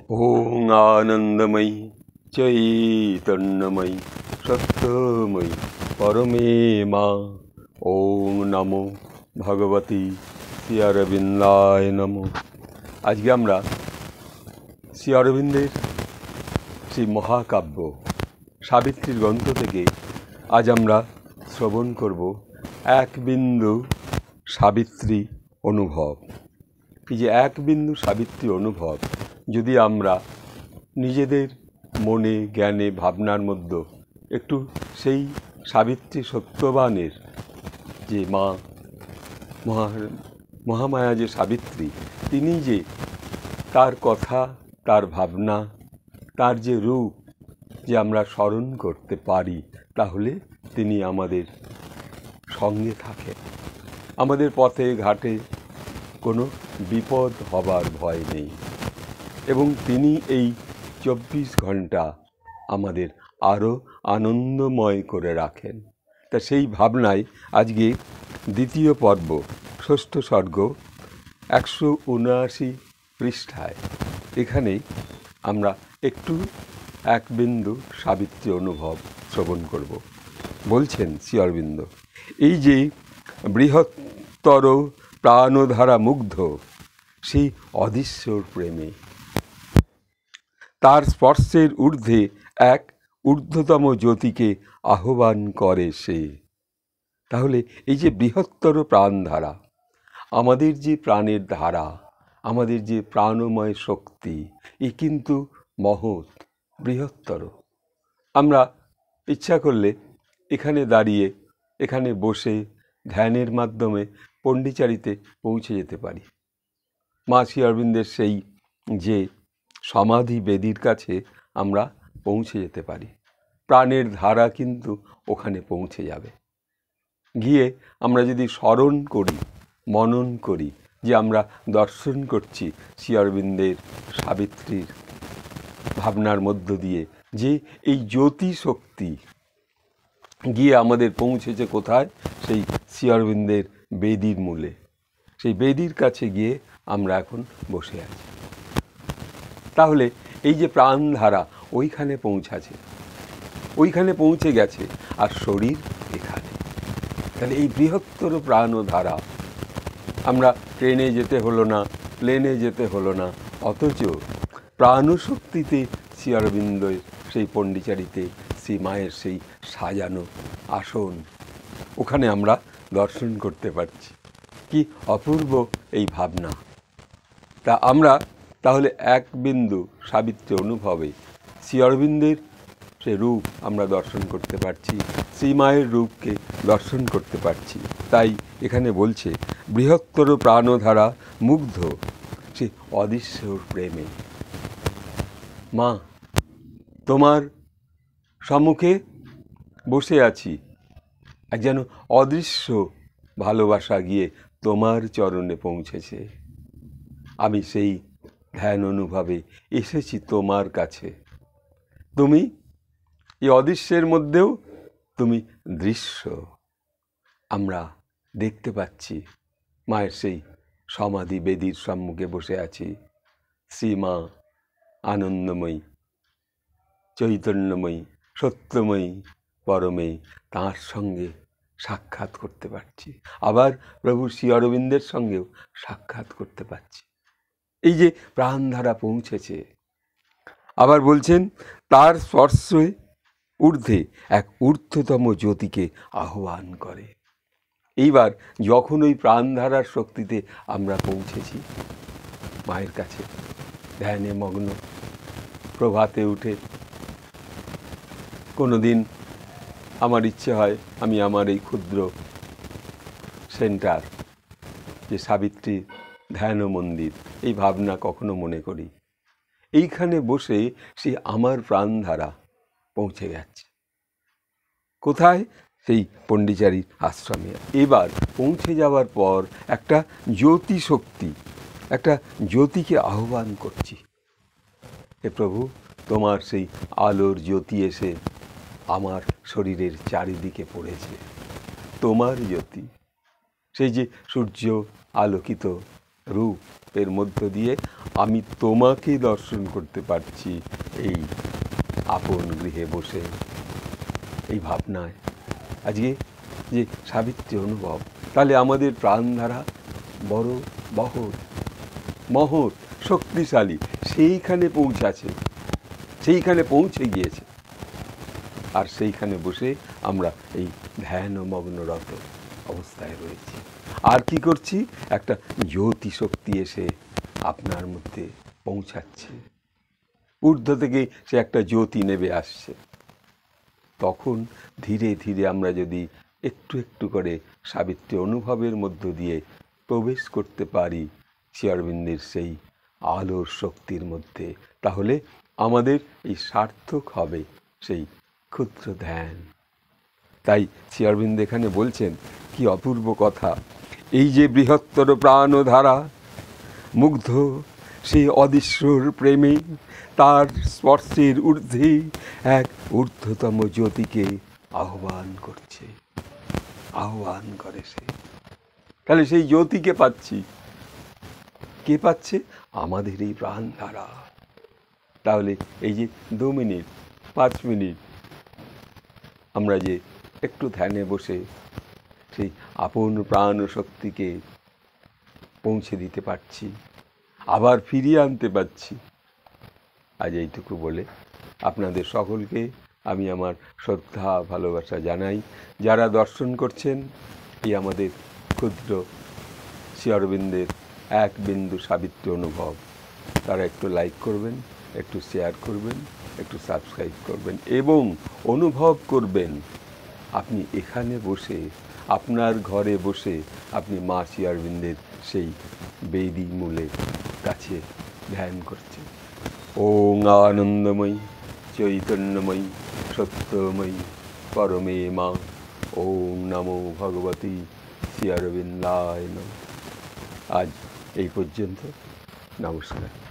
ओम आनंदमयी चैतन्यमयी सत्यमयी परमे माँ। ओम नमो भगवती শ্রী অরবিন্দায় নমো। আজকে আমরা শ্রী অরবিন্দের সেই মহাকাব্য সাবিত্রীর গ্রন্থ থেকে আজ আমরা শ্রবণ করব এক বিন্দু সাবিত্রী অনুভব। এই যে এক বিন্দু সাবিত্রী অনুভব যদি আমরা নিজেদের মনে জ্ঞানে ভাবনার মধ্যে একটু সেই সাবিত্রী সত্যবানের যে মা মহামায়া যে সাবিত্রী, তিনি যে তার কথা তার ভাবনা তার যে রূপ যে আমরা স্মরণ করতে পারি, তাহলে তিনি আমাদের সঙ্গে থাকেন। আমাদের পথে ঘাটে কোনো বিপদ হবার ভয় নেই এবং তিনি এই 24 ঘন্টা আমাদের আরও আনন্দময় করে রাখেন। তা সেই ভাবনায় আজকে দ্বিতীয় পর্ব ষষ্ঠ সর্গ 179 পৃষ্ঠায় এখানে আমরা একটু এক বিন্দু সাবিত্রী অনুভব শ্রবণ করব। বলছেন শ্রী অরবিন্দ, এই যে বৃহত্তর প্রাণধারা মুগ্ধ সেই অদৃশ্যর প্রেমে, তার স্পর্শের ঊর্ধ্বে এক ঊর্ধ্বতম জ্যোতিকে আহ্বান করে সে। তাহলে এই যে বৃহত্তর প্রাণধারা, আমাদের যে প্রাণের ধারা, আমাদের যে প্রাণময় শক্তি, এ কিন্তু মহৎ বৃহত্তর। আমরা ইচ্ছা করলে এখানে দাঁড়িয়ে এখানে বসে ধ্যানের মাধ্যমে পণ্ডিচারীতে পৌঁছে যেতে পারি। মা শ্রী অরবিন্দের সেই যে সমাধি বেদির কাছে আমরা পৌঁছে যেতে পারি। প্রাণের ধারা কিন্তু ওখানে পৌঁছে যাবে। গিয়ে আমরা যদি স্মরণ করি, মনন করি যে আমরা দর্শন করছি শ্রী অরবিন্দের সাবিত্রীর ভাবনার মধ্য দিয়ে, যে এই জ্যোতি শক্তি গিয়ে আমাদের পৌঁছেছে কোথায়? সেই শ্রী অরবিন্দের বেদির মূলে। সেই বেদির কাছে গিয়ে আমরা এখন বসে আছি। তাহলে এই যে প্রাণধারা ওইখানে পৌঁছাছে, ওইখানে পৌঁছে গেছে, আর শরীর এখানে। তাহলে এই বৃহত্তর প্রাণধারা, আমরা ট্রেনে যেতে হলো না, প্লেনে যেতে হলো না, অথচ প্রাণশক্তিতে শ্রী অরবিন্দের সেই পণ্ডিচারীতে শ্রী মায়ের সেই সাজানো আসন, ওখানে আমরা দর্শন করতে পারছি। কি অপূর্ব এই ভাবনা! তা আমরা তাহলে এক বিন্দু সাবিত্রী অনুভবে শ্রী অরবিন্দের সে রূপ আমরা দর্শন করতে পারছি, শ্রী মায়ের রূপকে দর্শন করতে পারছি। তাই এখানে বলছে বৃহত্তর প্রাণধারা মুগ্ধ সে অদৃশ্যর প্রেমে। মা, তোমার সম্মুখে বসে আছি, আর যেন অদৃশ্য ভালোবাসা গিয়ে তোমার চরণে পৌঁছেছে। আমি সেই ধ্যান অনুভবে এসেছি তোমার কাছে। তুমি এই অদৃশ্যের মধ্যেও তুমি দৃশ্য আমরা দেখতে পাচ্ছি। মায়ের সেই সমাধি বেদির সম্মুখে বসে আছি। শ্রীমা আনন্দময়ী চৈতন্যময়ী সত্যময়ী পরমে, তাঁর সঙ্গে সাক্ষাৎ করতে পারছি। আবার প্রভু শ্রী অরবিন্দের সঙ্গেও সাক্ষাৎ করতে পারছি। এই যে প্রাণধারা পৌঁছেছে। আবার বলছেন তার স্পর্শে ঊর্ধ্বে এক ঊর্ধ্বতম জ্যোতিকে আহ্বান করে। এইবার যখন ওই প্রাণধারার শক্তিতে আমরা পৌঁছেছি মায়ের কাছে, ধ্যানে মগ্ন, প্রভাতে উঠে কোনো দিন আমার ইচ্ছে হয় আমি আমার এই ক্ষুদ্র সেন্টার যে সাবিত্রী ধ্যান মন্দির, এই ভাবনা কখনো মনে করি এইখানে বসে সে আমার প্রাণধারা পৌঁছে গেছে। কোথায়? সেই পণ্ডিচারীর আশ্রমে। এবার পৌঁছে যাওয়ার পর একটা জ্যোতি শক্তি, একটা জ্যোতিকে আহ্বান করছি। হে প্রভু, তোমার সেই আলোর জ্যোতি এসে আমার শরীরের চারিদিকে পড়েছে। তোমার জ্যোতি, সেই যে সূর্য আলোকিত রূপের মধ্য দিয়ে আমি তোমাকে দর্শন করতে পারছি এই আপন গৃহে বসে, এই ভাবনায়। আজকে যে সাবিত্রী অনুভব, তাহলে আমাদের প্রাণধারা বড় মহৎ শক্তিশালী, সেইখানে পৌঁছাছে, সেইখানে পৌঁছে গিয়েছে। আর সেইখানে বসে আমরা এই ধ্যানমগ্নরত অবস্থায় রয়েছি। আর কি করছি? একটা জ্যোতি শক্তি এসে আপনার মধ্যে পৌঁছাচ্ছে, ঊর্ধ্ব থেকে সে একটা জ্যোতি নেবে আসছে। তখন ধীরে ধীরে আমরা যদি একটু একটু করে সাবিত্রী অনুভবের মধ্য দিয়ে প্রবেশ করতে পারি শ্রী অরবিন্দের সেই আলোর শক্তির মধ্যে, তাহলে আমাদের এই সার্থক হবে সেই ক্ষুদ্র ধ্যান। তাই শ্রী অরবিন্দ এখানে বলছেন কি অপূর্ব কথা, এই যে বৃহত্তর প্রাণধারা মুগ্ধ সেই অদৃশ্যর প্রেমে, তার স্পর্শের ঊর্ধ্বে এক ঊর্ধ্বতম জ্যোতিকে আহ্বান করে সে। তাহলে সেই জ্যোতিকে পাচ্ছি, কে পাচ্ছে? আমাদের এই প্রাণধারা। তাহলে এই যে 2 মিনিট 5 মিনিট আমরা যে একটু ধ্যানে বসে সেই আপন প্রাণ শক্তিকে পৌঁছে দিতে পারছি, আবার ফিরিয়ে আনতে পারছি। আজ এইটুকু বলে আপনাদের সকলকে আমি আমার শ্রদ্ধা ভালোবাসা জানাই। যারা দর্শন করছেন এই আমাদের ক্ষুদ্র শ্রী অরবিন্দের এক বিন্দু সাবিত্রী অনুভব, তারা একটু লাইক করবেন, একটু শেয়ার করবেন, একটু সাবস্ক্রাইব করবেন এবং অনুভব করবেন আপনি এখানে বসে, আপনার ঘরে বসে আপনি মা শ্রী অরবিন্দের সেই বেদি মূলের কাছে ধ্যান করছেন। ওং আনন্দময়ী চৈতন্যময়ী সত্যময়ী পরমে মা। ওং নমো ভগবতী শ্রী অরবিন্দায় নমঃ। আজ এই পর্যন্ত, নমস্কার।